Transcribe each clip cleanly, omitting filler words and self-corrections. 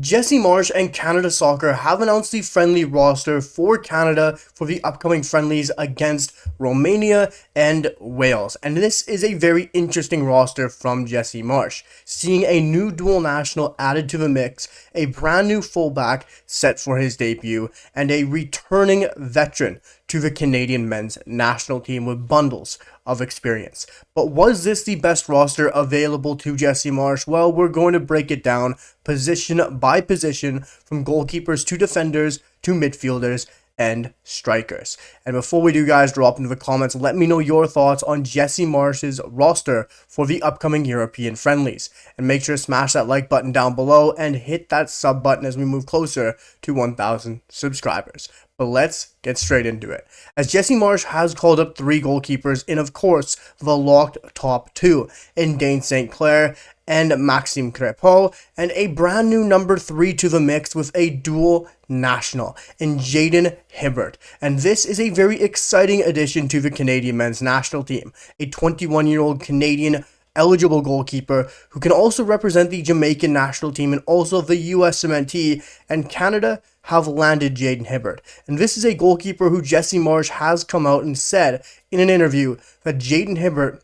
Jesse Marsch and Canada Soccer have announced the friendly roster for Canada for the upcoming friendlies against Romania and Wales. And this is a very interesting roster from Jesse Marsch, seeing a new dual national added to the mix, a brand new fullback set for his debut, and a returning veteran to the Canadian men's national team with bundles of experience. But was this the best roster available to Jesse Marsch? Well, we're going to break it down position by position, from goalkeepers to defenders to midfielders and strikers. And before we do, guys, drop into the comments, let me know your thoughts on Jesse Marsch's roster for the upcoming European friendlies. And make sure to smash that like button down below and hit that sub button as we move closer to 1,000 subscribers. But let's get straight into it. As Jesse Marsch has called up 3 goalkeepers in, of course, the locked top 2 in Dane St. Clair and Maxime Crépeau, and a brand new number 3 to the mix with a dual national in Jaden Hibbert. And this is a very exciting addition to the Canadian men's national team, a 21-year-old Canadian eligible goalkeeper who can also represent the Jamaican national team and also the USMNT, and Canada have landed Jaden Hibbert. And this is a goalkeeper who Jesse Marsch has come out and said in an interview that Jaden Hibbert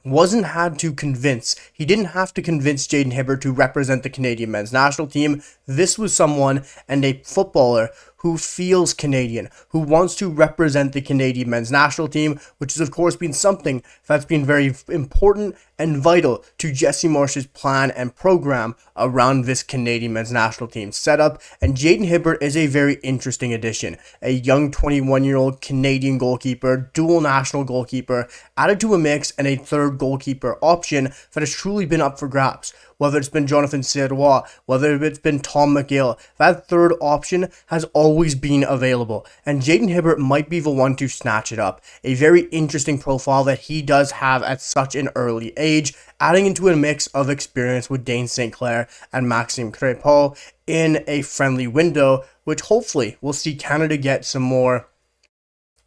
wasn't had to convince. He didn't have to convince Jaden Hibbert to represent the Canadian men's national team. This was someone and a footballer who feels Canadian, who wants to represent the Canadian men's national team, which has of course been something that's been very important and vital to Jesse Marsch's plan and program around this Canadian men's national team setup. And Jaden Hibbert is a very interesting addition, a young 21-year-old Canadian goalkeeper, dual national goalkeeper, added to a mix, and a third goalkeeper option that has truly been up for grabs. Whether it's been Jonathan Sirois, whether it's been Tom McGill, that third option has always been available, and Jaden Hibbert might be the one to snatch it up. A very interesting profile that he does have at such an early age, adding into a mix of experience with Dane St. Clair and Maxime Crépeau in a friendly window, which hopefully will see Canada get some more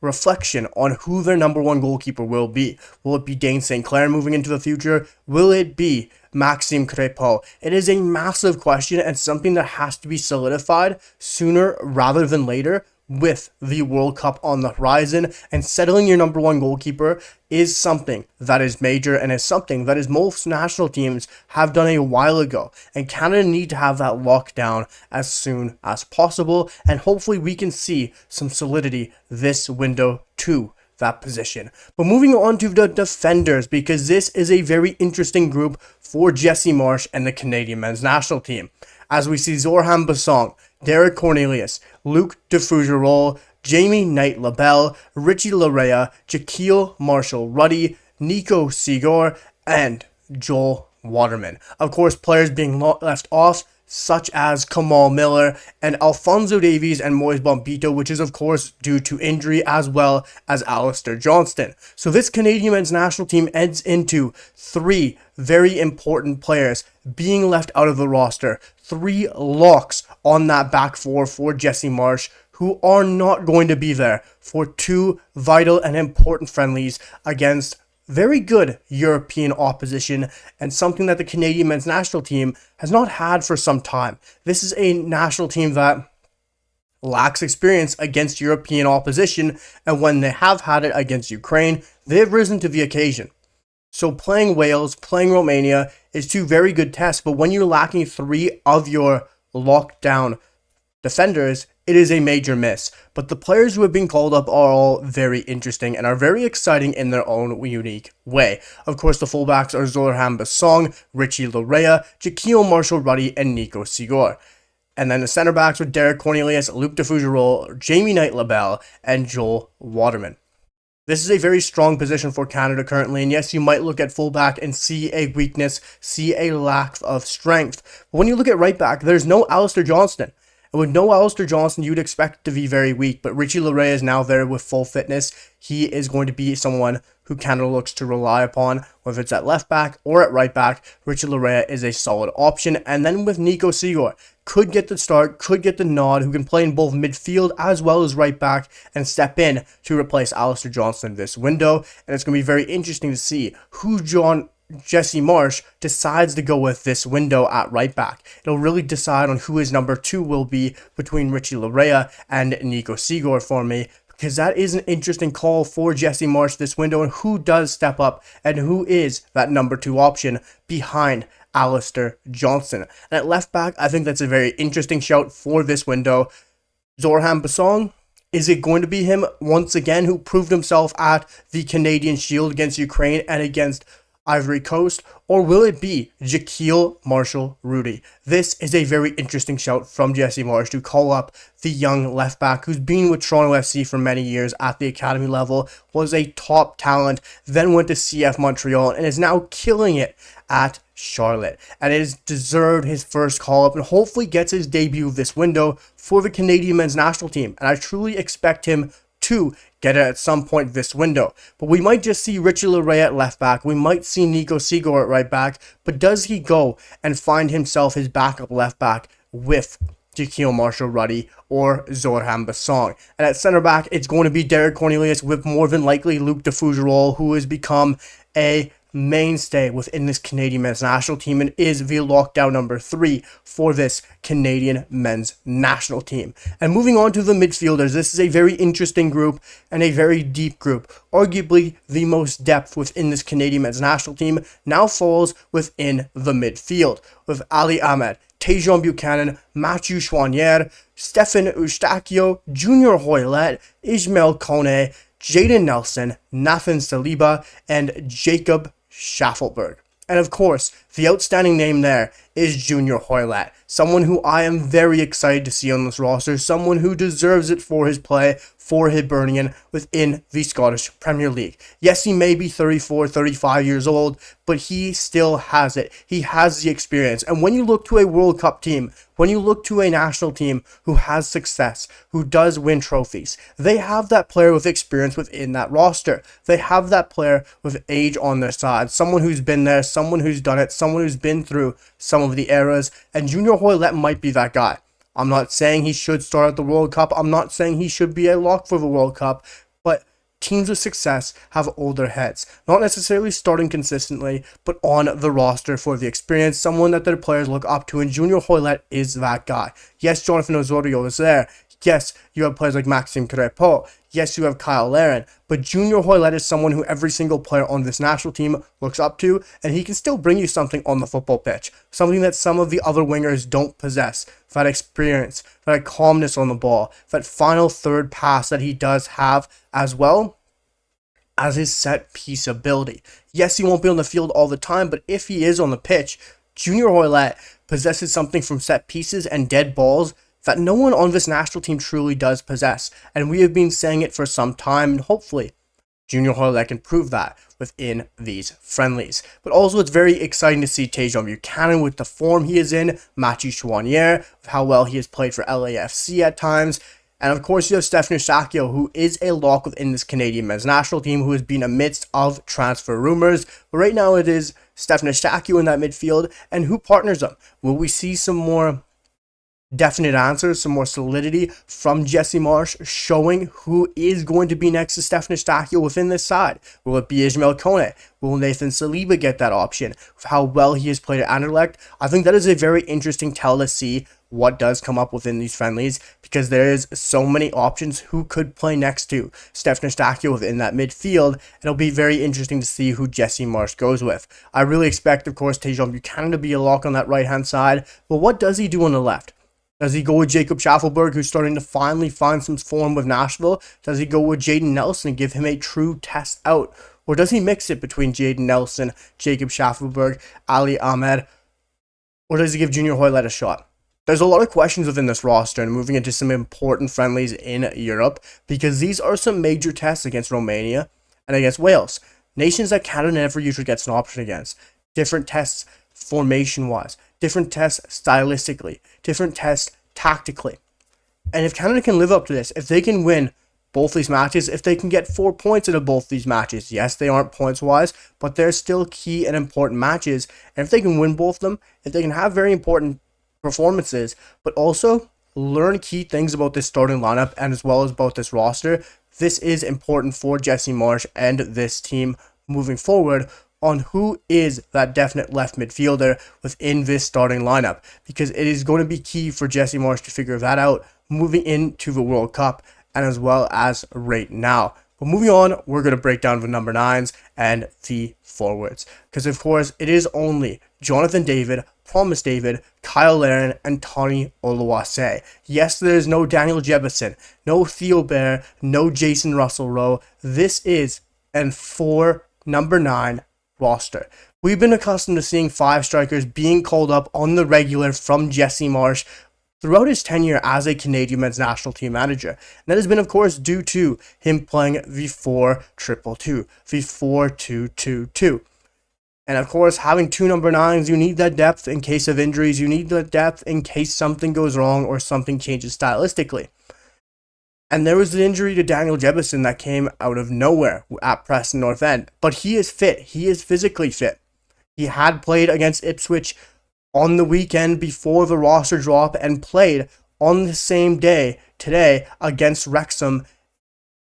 reflection on who their number 1 goalkeeper will be. Will it be Dane St. Clair moving into the future? Will it be Maxime Crépeau? It is a massive question and something that has to be solidified sooner rather than later, with the World Cup on the horizon. And settling your number 1 goalkeeper is something that is major, and is something that is most national teams have done a while ago, and Canada need to have that locked down as soon as possible, and hopefully we can see some solidity this window to that position. But moving on to the defenders, because this is a very interesting group for Jesse Marsch and the Canadian men's national team, as we see Zorhan Bassong, Derek Cornelius, Luke DeFougerolles, Jamie Knight-Labelle, Richie Laryea, Jaquil Marshall-Ruddy, Nico Sigor, and Joel Waterman. Of course, players being left off such as Kamal Miller and Alphonso Davies and Moise Bombito, which is of course due to injury, as well as Alistair Johnston. So this Canadian men's national team ends into 3 very important players being left out of the roster. 3 locks on that back 4 for Jesse Marsch, who are not going to be there for 2 vital and important friendlies against very good European opposition, and something that the Canadian men's national team has not had for some time. This is a national team that lacks experience against European opposition, and when they have had it against Ukraine, they've risen to the occasion. So playing Wales, playing Romania is 2 very good tests, but when you're lacking 3 of your lockdown defenders, it is a major miss. But the players who have been called up are all very interesting and are very exciting in their own unique way. Of course, the fullbacks are Zorhan Bassong, Richie Laryea, Jaquil Marshall-Ruddy, and Nico Sigor. And then the center backs with Derek Cornelius, Luke DeFougerolles, Jamie Knight-Labelle, and Joel Waterman. This is a very strong position for Canada currently, and yes, you might look at fullback and see a weakness, see a lack of strength. But when you look at right back, there's no Alistair Johnston. And with no Alistair Johnston, you'd expect to be very weak, but Richie Laryea is now there with full fitness. He is going to be someone who Canada looks to rely upon, whether it's at left back or at right back. Richie Laryea is a solid option. And then with Nico Sigor, could get the start, could get the nod, who can play in both midfield as well as right back and step in to replace Alistair Johnston this window. And it's going to be very interesting to see who Jesse Marsch decides to go with this window at right back. It'll really decide on who his number 2 will be between Richie Laryea and Nico Sigor for me, because that is an interesting call for Jesse Marsch this window, and who does step up and who is that number 2 option behind Alistair Johnston. And at left back, I think that's a very interesting shout for this window. Zorhan Basong, is it going to be him once again, who proved himself at the Canadian Shield against Ukraine and against Ivory Coast, or will it be Jaquil Marshall-Rudy? This is a very interesting shout from Jesse Marsch to call up the young left back who's been with Toronto FC for many years at the academy level, was a top talent, then went to CF Montreal and is now killing it at Charlotte, and has deserved his first call up and hopefully gets his debut this window for the Canadian men's national team. And I truly expect him to get it at some point this window. But we might just see Richie Laryea at left back. We might see Nico Sigor at right back. But does he go and find himself his backup left back with Jaquil Marshall-Rudy or Zorhan Basong? And at center back, it's going to be Derek Cornelius with more than likely Luc de Fougerolles, who has become a mainstay within this Canadian men's national team and is the lockdown number 3 for this Canadian men's national team. And moving on to the midfielders, this is a very interesting group and a very deep group. Arguably the most depth within this Canadian men's national team now falls within the midfield, with Ali Ahmed, Tejon Buchanan, Mathieu Choinière, Stephen Eustachio, Junior Hoylett, Ismail Kone, Jaden Nelson, Nathan Saliba, and Jacob Schaffelberg. And of course, the outstanding name there is Junior Hoylett, someone who I am very excited to see on this roster, someone who deserves it for his play for Hibernian within the Scottish Premier League. Yes, he may be 34, 35 years old, but he still has it. He has the experience. And when you look to a World Cup team, when you look to a national team who has success, who does win trophies, they have that player with experience within that roster. They have that player with age on their side, someone who's been there, someone who's done it, someone who's been through some of the eras, and Junior Hoylett might be that guy. I'm not saying he should start at the World Cup. I'm not saying he should be a lock for the World Cup, but teams with success have older heads. Not necessarily starting consistently, but on the roster for the experience, someone that their players look up to, and Junior Hoylett is that guy. Yes, Jonathan Osorio is there. Yes, you have players like Maxime Crépeau. Yes, you have Kyle Larin. But Junior Hoylett is someone who every single player on this national team looks up to, and he can still bring you something on the football pitch. Something that some of the other wingers don't possess. That experience, that calmness on the ball, that final third pass that he does have, as well as his set piece ability. Yes, he won't be on the field all the time, but if he is on the pitch, Junior Hoylett possesses something from set pieces and dead balls that no one on this national team truly does possess. And we have been saying it for some time, and hopefully Junior Hoylett can prove that within these friendlies. But also, it's very exciting to see Tejon Buchanan with the form he is in, Mathieu Choinière, with how well he has played for LAFC at times. And of course, you have Stephen Eustachio, who is a lock within this Canadian men's national team, who has been amidst of transfer rumors. But right now, it is Stephen Eustachio in that midfield, and who partners them? Will we see some more definite answers, some more solidity from Jesse Marsch showing who is going to be next to Stephen Eustachio within this side? Will it be Ismail Kone? Will Nathan Saliba get that option? With how well he has played at Anderlecht, I think that is a very interesting tell to see what does come up within these friendlies, because there is so many options who could play next to Stephen Eustachio within that midfield. It'll be very interesting to see who Jesse Marsch goes with. I really expect, of course, Tejon Buchanan to be a lock on that right-hand side, but what does he do on the left? Does he go with Jacob Schaffelberg, who's starting to finally find some form with Nashville? Does he go with Jaden Nelson and give him a true test out? Or does he mix it between Jaden Nelson, Jacob Schaffelberg, Ali Ahmed? Or does he give Junior Hoylett a shot? There's a lot of questions within this roster, and moving into some important friendlies in Europe, because these are some major tests against Romania and against Wales. Nations that Canada never usually gets an option against. Different tests formation-wise, different tests stylistically, different tests tactically. And if Canada can live up to this, if they can win both these matches, if they can get 4 points out of both these matches, yes, they aren't points-wise, but they're still key and important matches. And if they can win both of them, if they can have very important performances, but also learn key things about this starting lineup and as well as about this roster, this is important for Jesse Marsch and this team moving forward on who is that definite left midfielder within this starting lineup, because it is going to be key for Jesse Marsch to figure that out moving into the World Cup and as well as right now. But moving on, we're going to break down the number 9s and the forwards, because of course it is only Jonathan David, Promise David, Kyle Larin, and Tony Oluwase. Yes, there is no Daniel Jebison, no Theo Bair, no Jason Russell-Rowe. This is an 4 number 9 roster. We've been accustomed to seeing 5 strikers being called up on the regular from Jesse Marsch throughout his tenure as a Canadian men's national team manager. And that has been, of course, due to him playing the 4-2-2-2, the 4-2-2-2. And of course, having 2 number 9s, you need that depth in case of injuries. You need that depth in case something goes wrong or something changes stylistically. And there was the injury to Daniel Jebison that came out of nowhere at Preston North End. But he is fit. He is physically fit. He had played against Ipswich on the weekend before the roster drop and played on the same day today against Wrexham.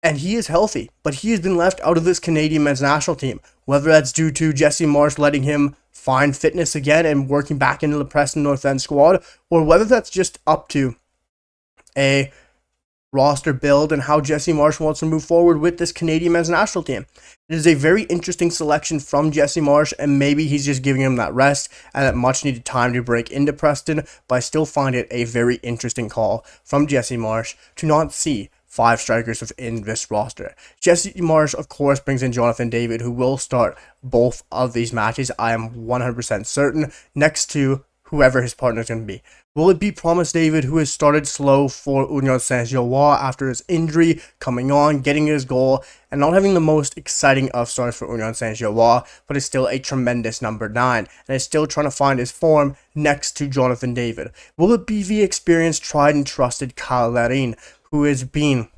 And he is healthy, but he has been left out of this Canadian men's national team. Whether that's due to Jesse Marsch letting him find fitness again and working back into the Preston North End squad, or whether that's just up to a roster build and how Jesse Marsch wants to move forward with this Canadian men's national team. It is a very interesting selection from Jesse Marsch, and maybe he's just giving him that rest and that much needed time to break into Preston, but I still find it a very interesting call from Jesse Marsch to not see 5 strikers within this roster. Jesse Marsch, of course, brings in Jonathan David, who will start both of these matches, I am 100% certain, next to whoever his partner is going to be. Will it be Promise David, who has started slow for Union Saint-Gilloise after his injury, coming on, getting his goal, and not having the most exciting of starts for Union Saint-Gilloise, but is still a tremendous number 9, and is still trying to find his form next to Jonathan David? Will it be the experienced, tried and trusted Kyle Larin, who has been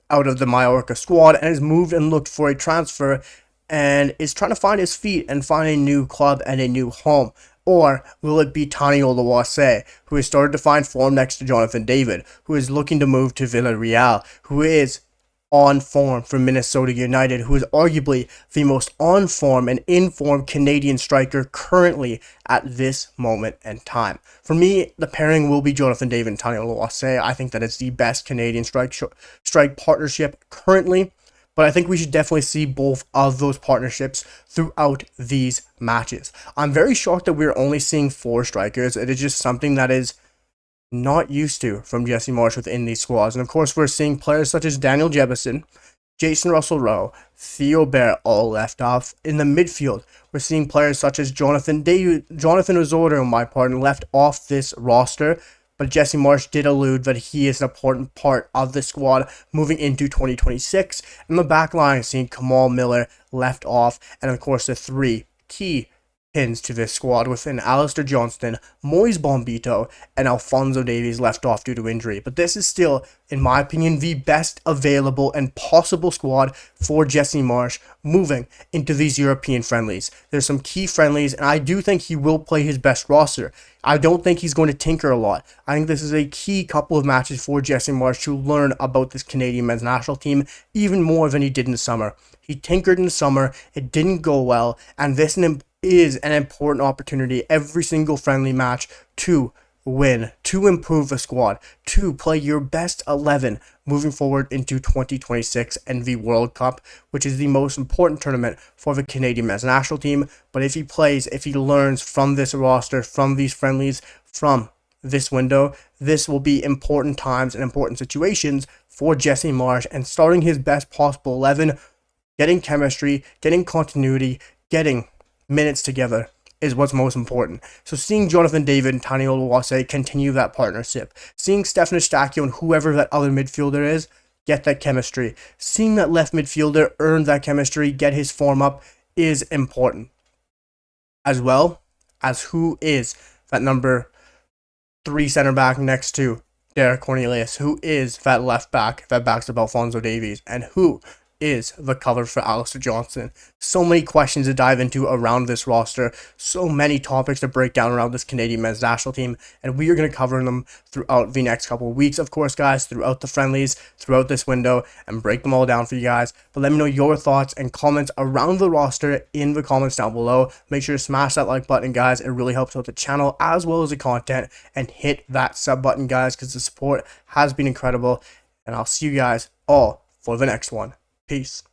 out of the Mallorca squad and has moved and looked for a transfer and is trying to find his feet and find a new club and a new home? Or will it be Tony Oluwase, who has started to find form next to Jonathan David, who is looking to move to Villarreal, who is on form for Minnesota United, who is arguably the most on form and in form Canadian striker currently at this moment in time? For me, the pairing will be Jonathan David and Tony Oluwase. I think that it's the best Canadian strike partnership currently. But I think we should definitely see both of those partnerships throughout these matches. I'm very shocked that we're only seeing 4 strikers. It is just something that is not used to from Jesse Marsch within these squads. And of course, we're seeing players such as Daniel Jebison, Jason Russell-Rowe, Theo Bair all left off. In the midfield, we're seeing players such as Jonathan Osorio, my partner, left off this roster. But Jesse Marsch did allude that he is an important part of the squad moving into 2026. And the back line, seeing Kamal Miller left off. And of course, the 3 key pins to this squad within Alistair Johnston, Moise Bombito, and Alphonso Davies left off due to injury. But this is still, in my opinion, the best available and possible squad for Jesse Marsch moving into these European friendlies. There's some key friendlies, and I do think he will play his best roster. I don't think he's going to tinker a lot. I think this is a key couple of matches for Jesse Marsch to learn about this Canadian men's national team even more than he did in the summer. He tinkered in the summer, it didn't go well, and this is an important opportunity every single friendly match to win, to improve the squad, to play your best 11 moving forward into 2026 and the World Cup, which is the most important tournament for the Canadian men's national team. But if he learns from this roster, from these friendlies, from this window, this will be important times and important situations for Jesse Marsch, and starting his best possible 11, getting chemistry, getting continuity, getting minutes together is what's most important. So seeing Jonathan David and Tony Oluwase continue that partnership, seeing Stefan Eustáquio and whoever that other midfielder is get that chemistry, seeing that left midfielder earn that chemistry, get his form up, is important. As well as who is that number 3 center back next to Derek Cornelius, who is that left back that backs up Alphonso Davies, and who is the cover for Alistair Johnston. So many questions to dive into around this roster, so many topics to break down around this Canadian men's national team, and we are going to cover them throughout the next couple of weeks, of course, guys, throughout the friendlies, throughout this window, and break them all down for you guys. But let me know your thoughts and comments around the roster in the comments down below. Make sure to smash that like button, guys. It really helps out the channel as well as the content, and hit that sub button, guys, because the support has been incredible. And I'll see you guys all for the next one. Peace.